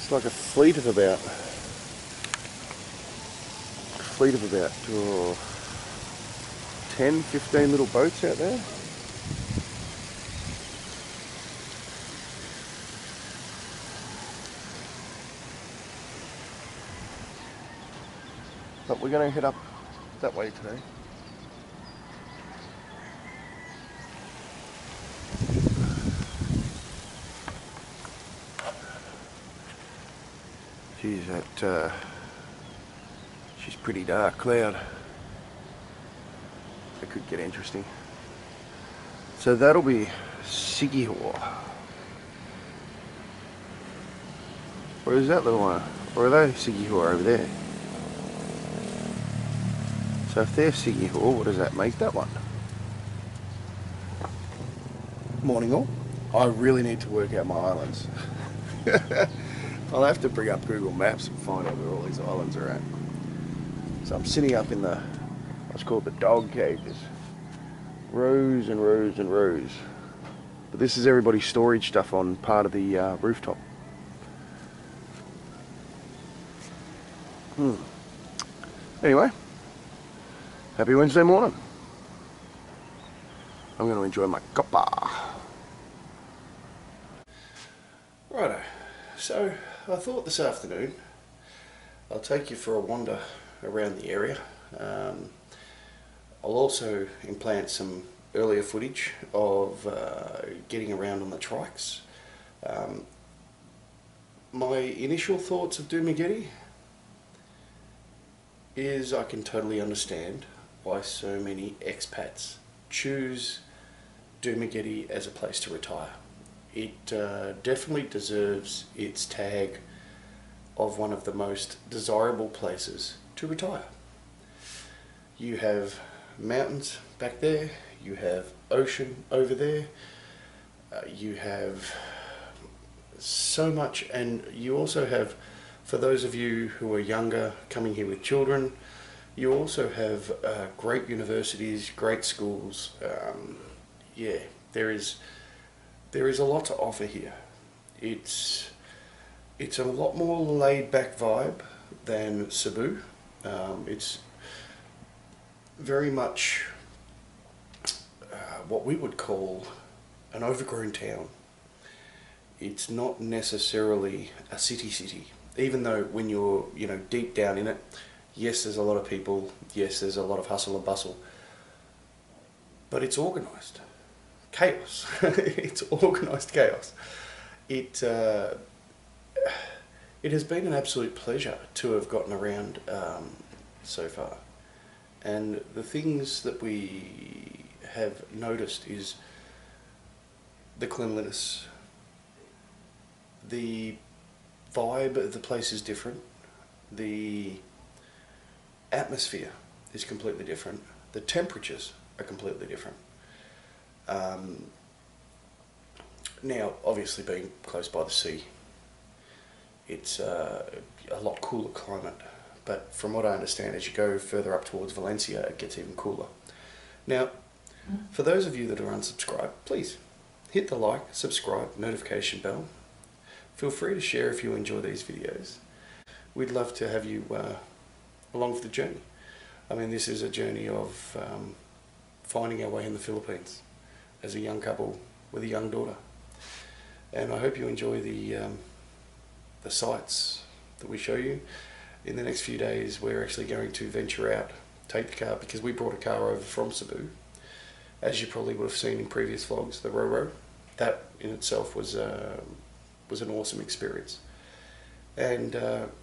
It's like a fleet of about oh, 10, 15 little boats out there. But we're going to head up that way today. Geez, she's pretty dark cloud. It could get interesting. So that'll be Sigihor. Or is that little one? Or are they Sigihor over there? So if they're Sigihor, what does that make that one? Morning all. I really need to work out my islands. I'll have to bring up Google Maps and find out where all these islands are at. So I'm sitting up in the, what's called the dog cave. There's rows and rows and rows. But this is everybody's storage stuff on part of the rooftop. Anyway, happy Wednesday morning. I'm going to enjoy my cuppa. Righto, so I thought this afternoon I'll take you for a wander around the area. I'll also implant some earlier footage of getting around on the trikes. My initial thoughts of Dumagute is I can totally understand why so many expats choose Dumagute as a place to retire. It definitely deserves its tag of one of the most desirable places to retire. You have mountains back there, you have ocean over there, you have so much, and you also have, for those of you who are younger coming here with children, you also have great universities, great schools. Yeah, there is a lot to offer here. It's a lot more laid back vibe than Cebu. It's very much what we would call an overgrown town. It's not necessarily a city, even though when you're deep down in it, yes, there's a lot of people, yes, there's a lot of hustle and bustle, but it's organised chaos. It's organised chaos. It has been an absolute pleasure to have gotten around so far, and the things that we have noticed is the cleanliness, the vibe of the place is different, the atmosphere is completely different, the temperatures are completely different. Now, obviously being close by the sea, it's a lot cooler climate, but from what I understand, as you go further up towards Valencia, it gets even cooler. Now, for those of you that are unsubscribed, please hit the like, subscribe, notification bell. Feel free to share if you enjoy these videos. We'd love to have you along for the journey. I mean, this is a journey of finding our way in the Philippines as a young couple with a young daughter. And I hope you enjoy the sights that we show you. In the next few days, we're actually going to venture out, take the car, because we brought a car over from Cebu. As you probably would have seen in previous vlogs, the Roro. That in itself was an awesome experience. And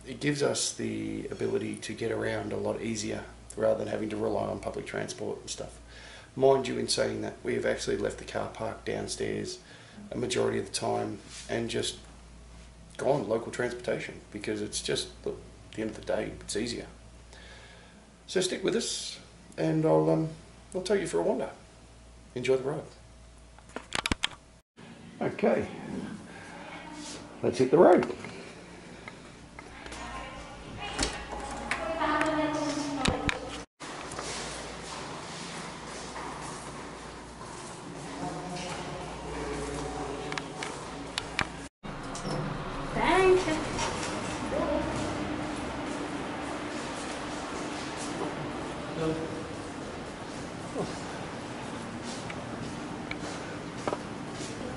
it gives us the ability to get around a lot easier rather than having to rely on public transport and stuff. Mind you, in saying that, we have actually left the car parked downstairs a majority of the time and just gone local transportation, because it's just, look, at the end of the day, it's easier. So stick with us, and I'll take you for a wander. Enjoy the ride. Okay, let's hit the road.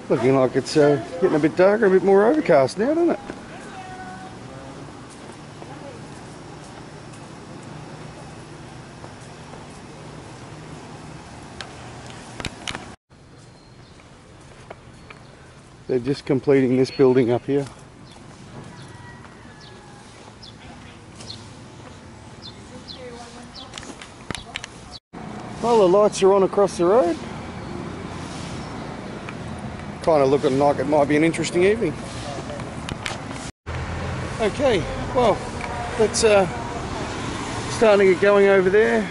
Looking like it's getting a bit darker, a bit more overcast now, doesn't it? They're just completing this building up here. Well, the lights are on across the road. Kind of looking like it might be an interesting evening. Okay, well, let's starting to get going over there.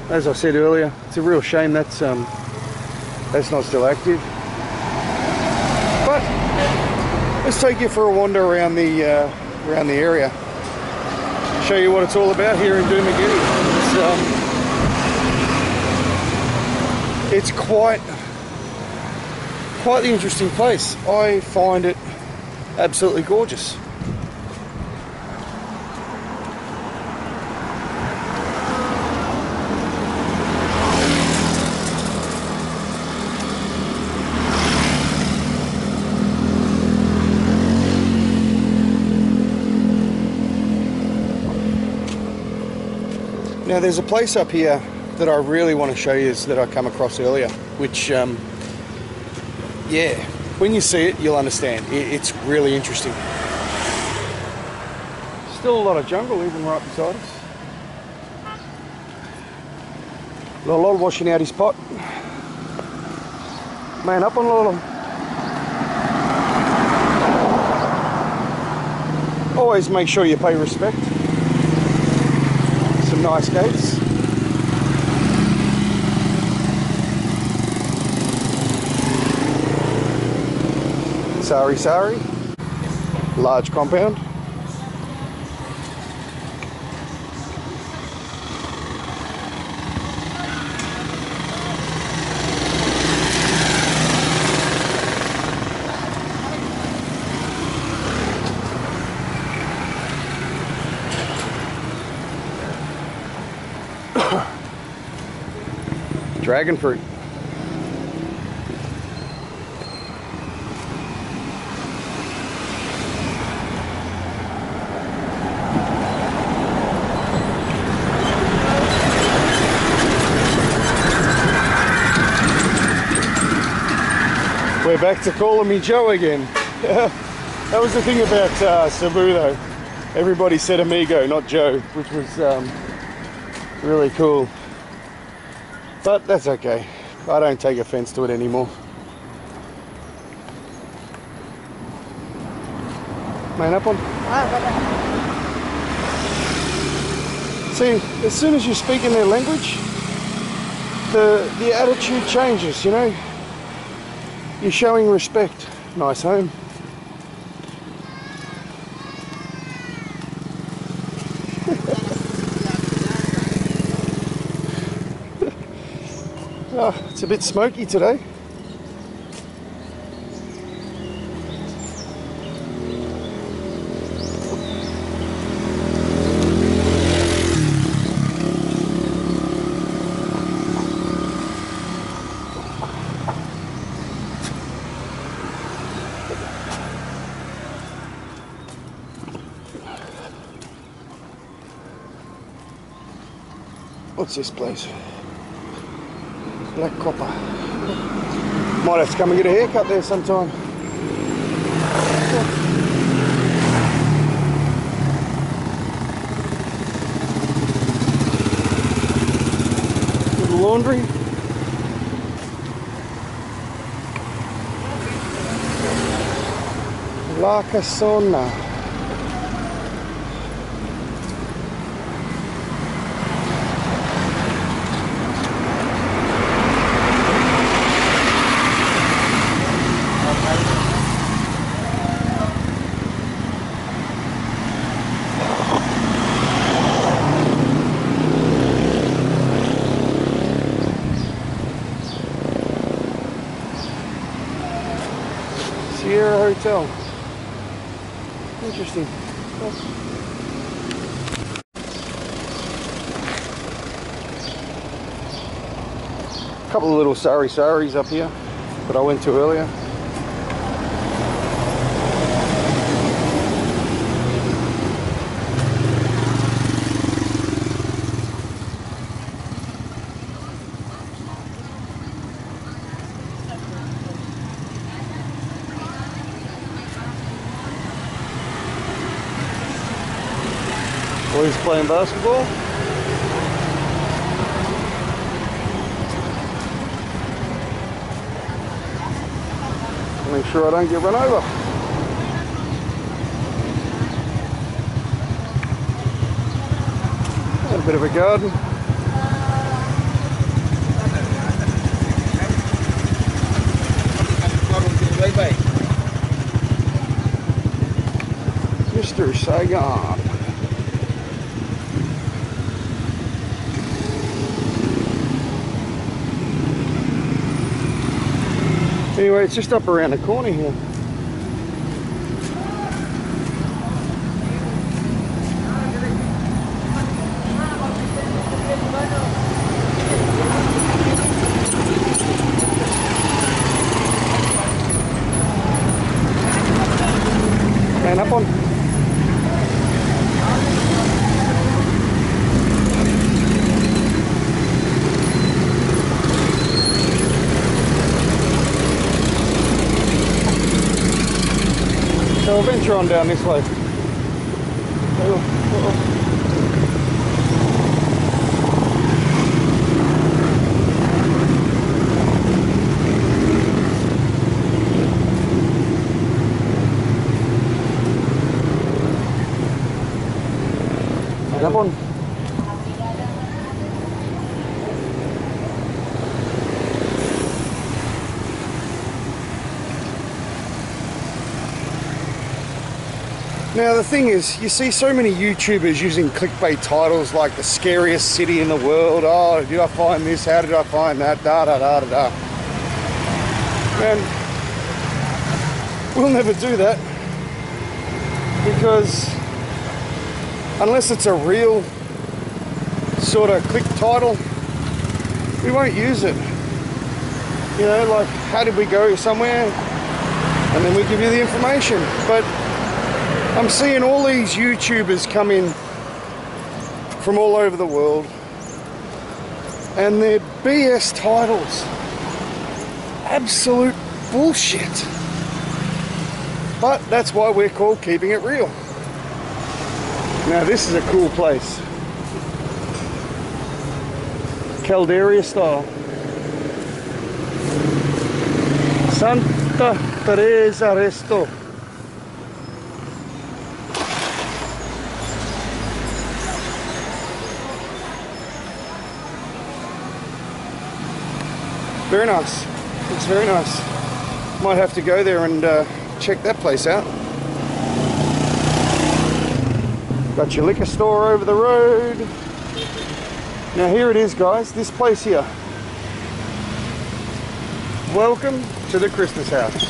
As I said earlier, it's a real shame that's not still active. But let's take you for a wander around the area. Show you what it's all about here in Dumagute. It's quite the interesting place. I find it absolutely gorgeous. Now there's a place up here that I really want to show you that I come across earlier, which yeah, when you see it you'll understand. It's really interesting. Still a lot of jungle even right beside us. Lolo washing out his pot. Man up on Lolo. Always make sure you pay respect. Some nice gates. Sari. Large compound. Dragon fruit. We're back to calling me Joe again. That was the thing about Cebu though. Everybody said amigo, not Joe, which was really cool. But that's okay. I don't take offense to it anymore. Man up on. See, as soon as you speak in their language, the attitude changes, you know. You're showing respect. Nice home. Oh, it's a bit smoky today. What's this place? Black copper. Might have to come and get a haircut there sometime. Little laundry. La Casona. Sierra Hotel. Interesting. A couple of little sari-saris up here that I went to earlier. Boys playing basketball. Make sure I don't get run over. A bit of a garden. Mr. Saigon. Anyway, it's just up around the corner here. And up on. So we'll venture on down this way. Up on. Now the thing is, you see so many YouTubers using clickbait titles like the scariest city in the world. Oh, did I find this? How did I find that? Da da da da da. And we'll never do that because unless it's a real sort of click title, we won't use it. You know, like how did we go somewhere? And then we give you the information. But I'm seeing all these YouTubers come in from all over the world and they're BS titles. Absolute bullshit. But that's why we're called Keeping It Real. Now this is a cool place. Calderia style. Santa Teresa Resto. Very nice. Looks very nice. Might have to go there and check that place out. Got your liquor store over the road. Now here it is, guys. This place here. Welcome to the Christmas house.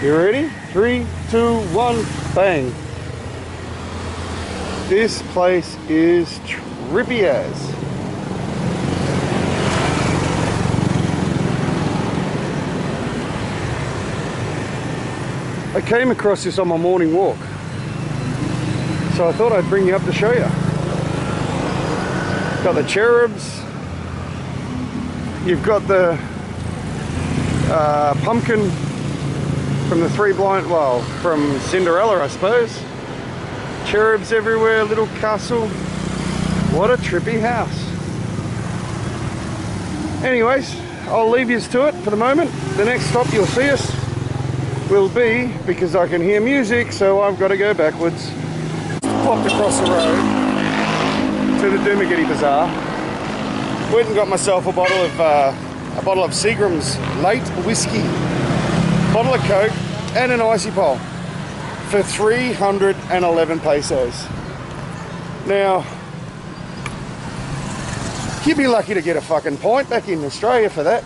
You ready? 3, 2, 1, bang. This place is trippy as. I came across this on my morning walk, so I thought I'd bring you up to show you. Got the cherubs, you've got the pumpkin from the Three Blind, well, from Cinderella, I suppose. Cherubs everywhere, little castle. What a trippy house. Anyways, I'll leave you to it for the moment. The next stop you'll see us will be, because I can hear music, so I've got to go backwards. Popped across the road to the Dumagute Bazaar. Went and got myself a bottle of Seagram's late whiskey, bottle of Coke, and an icy pole for 311 pesos. Now, you'd be lucky to get a fucking pint back in Australia for that.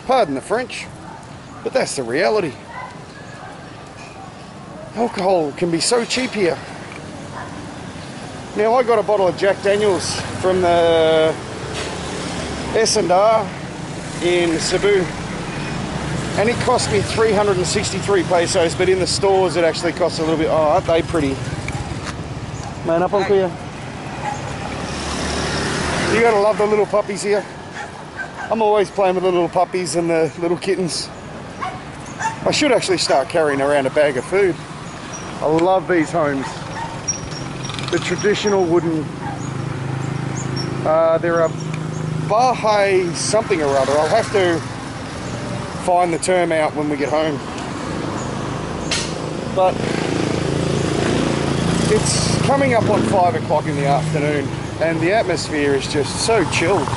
Pardon the French, but that's the reality. Alcohol can be so cheap here. Now I got a bottle of Jack Daniels from the S&R in Cebu, and it cost me 363 pesos, but in the stores it actually costs a little bit. Oh, aren't they pretty? Man up on clear. You gotta love the little puppies here. I'm always playing with the little puppies and the little kittens. I should actually start carrying around a bag of food. I love these homes. The traditional wooden, they're a Baha'i something or other. I'll have to find the term out when we get home. But it's coming up on 5 o'clock in the afternoon and the atmosphere is just so chilled.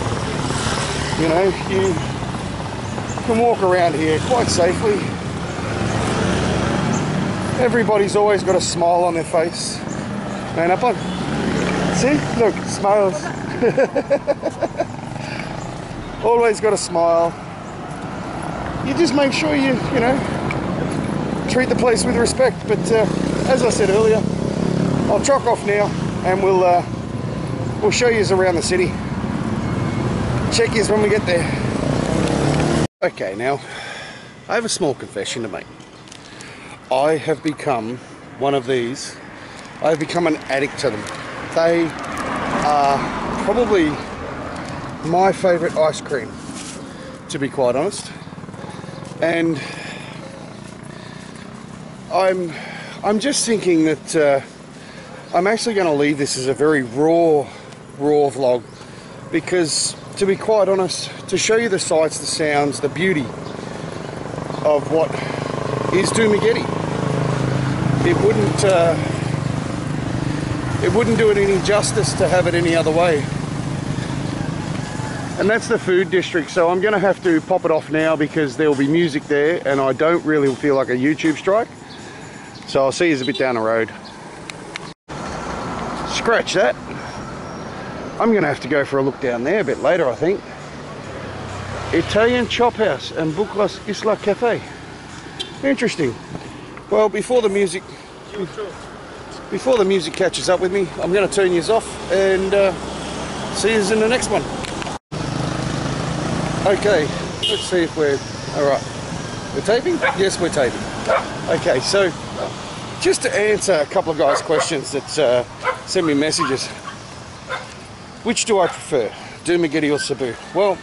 You know, you can walk around here quite safely. Everybody's always got a smile on their face. Man up on. See? Look, smiles. Always got a smile. You just make sure you know, treat the place with respect. But as I said earlier, I'll truck off now and we'll show you around the city. Check yous when we get there. Okay, now I have a small confession to make. I have become one of these. I've become an addict to them. They are probably my favourite ice cream, to be quite honest. And I'm just thinking that I'm actually going to leave this as a very raw vlog, because to be quite honest, to show you the sights, the sounds, the beauty of what is Dumagute, it wouldn't do it any justice to have it any other way. And that's the food district, so I'm going to have to pop it off now because there will be music there and I don't really feel like a YouTube strike. So I'll see you a bit down the road. Scratch that. I'm going to have to go for a look down there a bit later, I think. Italian Chop House and Buclas Isla Cafe. Interesting. Well, before the music catches up with me, I'm going to turn you off and see you in the next one. Okay, let's see if we're alright. We're taping? Yes, we're taping. Okay, so just to answer a couple of guys' questions that sent me messages. Which do I prefer, Dumagute or Cebu? Well,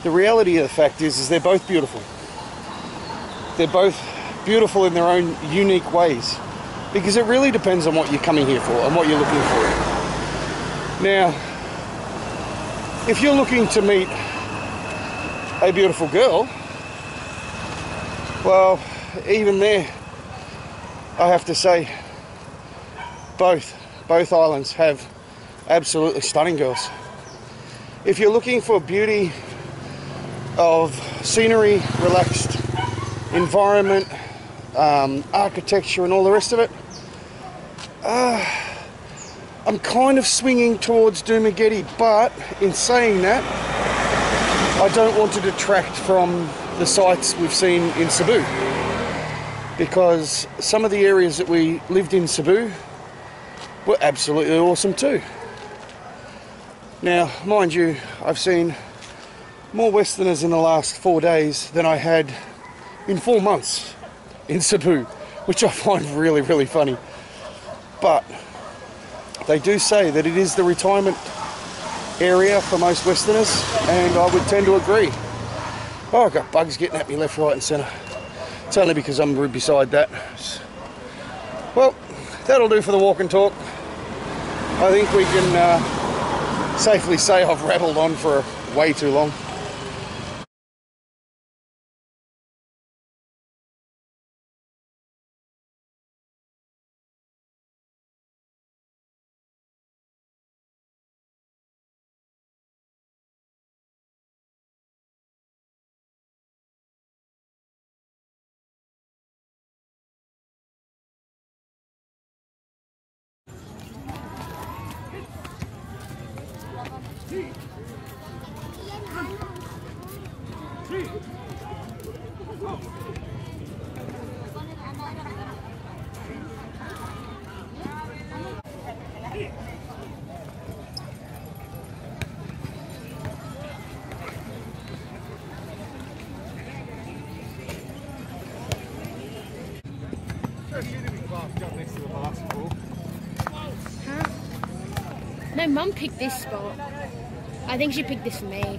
the reality of the fact is they're both beautiful. They're both beautiful in their own unique ways, because it really depends on what you're coming here for and what you're looking for. Now, if you're looking to meet a beautiful girl, well, even there, I have to say, both islands have absolutely stunning girls. If you're looking for beauty of scenery, relaxed environment, architecture and all the rest of it, I'm kind of swinging towards Dumagute, but in saying that, I don't want to detract from the sights we've seen in Cebu, because some of the areas that we lived in Cebu were absolutely awesome too. Now, mind you, I've seen more Westerners in the last 4 days than I had in 4 months in Cebu, which I find really, really funny. But they do say that it is the retirement area for most Westerners, and I would tend to agree. Oh, I've got bugs getting at me left, right and centre. It's only because I'm beside that. Well, that'll do for the walk and talk. I think we can safely say I've rattled on for way too long. Huh? No, Mum picked this spot. I think she picked this for me.